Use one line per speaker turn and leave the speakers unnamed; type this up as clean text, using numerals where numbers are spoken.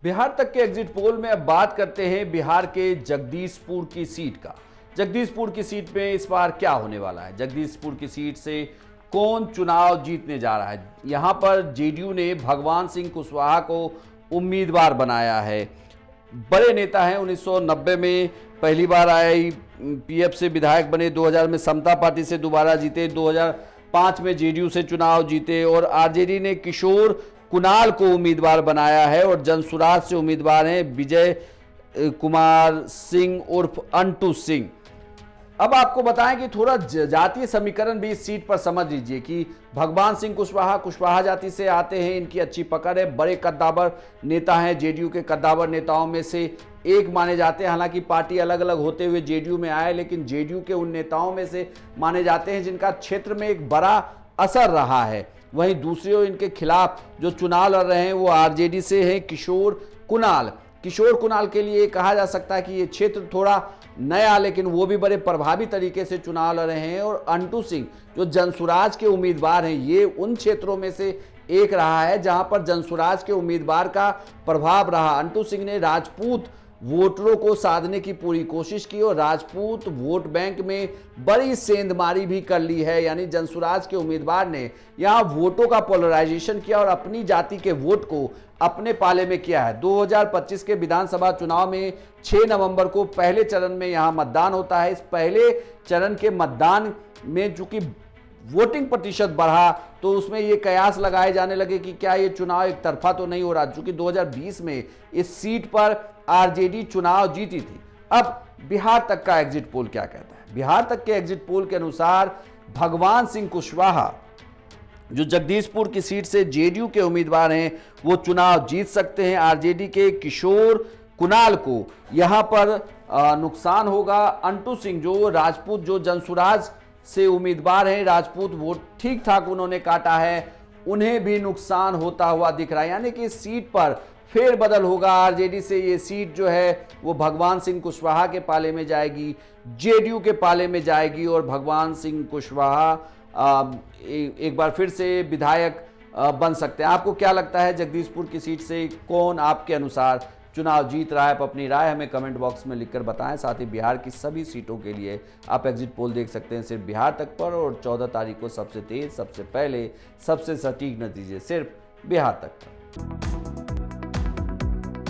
बिहार तक के exit poll में अब बात करते हैं बिहार के जगदीशपुर की सीट का। जगदीशपुर की सीट में इस बार क्या होने वाला है, जगदीशपुर की सीट से कौन चुनाव जीतने जा रहा है। यहां पर जेडीयू ने भगवान सिंह कुशवाहा को उम्मीदवार बनाया है। बड़े नेता हैं, 1990 में पहली बार आए, पीएफ से विधायक बने, 2000 में समता पार्टी से दोबारा जीते, 2005 में जेडीयू से चुनाव जीते और आरजेडी ने किशोर कुणाल को उम्मीदवार बनाया है और जनसुराज से उम्मीदवार हैं विजय कुमार सिंह उर्फ अंटू सिंह। अब आपको बताएं कि थोड़ा जातीय समीकरण भी इस सीट पर समझ लीजिए कि भगवान सिंह कुशवाहा जाति से आते हैं, इनकी अच्छी पकड़ है, बड़े कद्दावर नेता हैं, जेडीयू के कद्दावर नेताओं में से एक माने जाते हैं। हालांकि पार्टी अलग अलग होते हुए जेडीयू में आए, लेकिन जेडीयू के उन नेताओं में से माने जाते हैं जिनका क्षेत्र में एक बड़ा असर रहा है। वहीं दूसरी ओर इनके खिलाफ जो चुनाव लड़ रहे हैं वो आरजेडी से हैं किशोर कुणाल के लिए कहा जा सकता है कि ये क्षेत्र थोड़ा नया, लेकिन वो भी बड़े प्रभावी तरीके से चुनाव लड़ रहे हैं। और अंटू सिंह जो जनसुराज के उम्मीदवार हैं, ये उन क्षेत्रों में से एक रहा है जहां पर जनसुराज के उम्मीदवार का प्रभाव रहा। अंटू सिंह ने राजपूत वोटरों को साधने की पूरी कोशिश की और राजपूत वोट बैंक में बड़ी सेंधमारी भी कर ली है। यानी जनसुराज के उम्मीदवार ने यहां वोटों का पोलराइजेशन किया और अपनी जाति के वोट को अपने पाले में किया है। 2025 के विधानसभा चुनाव में 6 नवंबर को पहले चरण में यहां मतदान होता है। इस पहले चरण के मतदान में चूंकि वोटिंग प्रतिशत बढ़ा तो उसमें ये कयास लगाए जाने लगे कि क्या ये चुनाव एक तरफा तो नहीं हो रहा, चूंकि 2020 में इस सीट पर आरजेडी चुनाव जीती थी। अब बिहार तक का एग्जिट पोल क्या कहता है? बिहार तक के एग्जिट पोल के अनुसार भगवान सिंह कुशवाहा जो जगदीशपुर की सीट से जेडीयू के उम्मीदवार हैं वो चुनाव जीत सकते हैं। आरजेडी के किशोर कुणाल को यहां पर नुकसान होगा। अंटू सिंह जो राजपूत जो जनसुराज से उम्मीदवार हैं, राजपूत वोट ठीक ठाक उन्होंने काटा है, उन्हें भी नुकसान होता हुआ दिख रहा है। यानी कि इस सीट पर फेरबदल होगा। आरजेडी से ये सीट जो है वो भगवान सिंह कुशवाहा के पाले में जाएगी, जेडीयू के पाले में जाएगी और भगवान सिंह कुशवाहा एक बार फिर से विधायक बन सकते हैं। आपको क्या लगता है, जगदीशपुर की सीट से कौन आपके अनुसार चुनाव जीत रहा है? आप अपनी राय हमें कमेंट बॉक्स में लिखकर बताएं। साथ ही बिहार की सभी सीटों के लिए आप एग्जिट पोल देख सकते हैं सिर्फ बिहार तक पर, और 14 तारीख को सबसे तेज, सबसे पहले, सबसे सटीक नतीजे सिर्फ बिहार तक पर।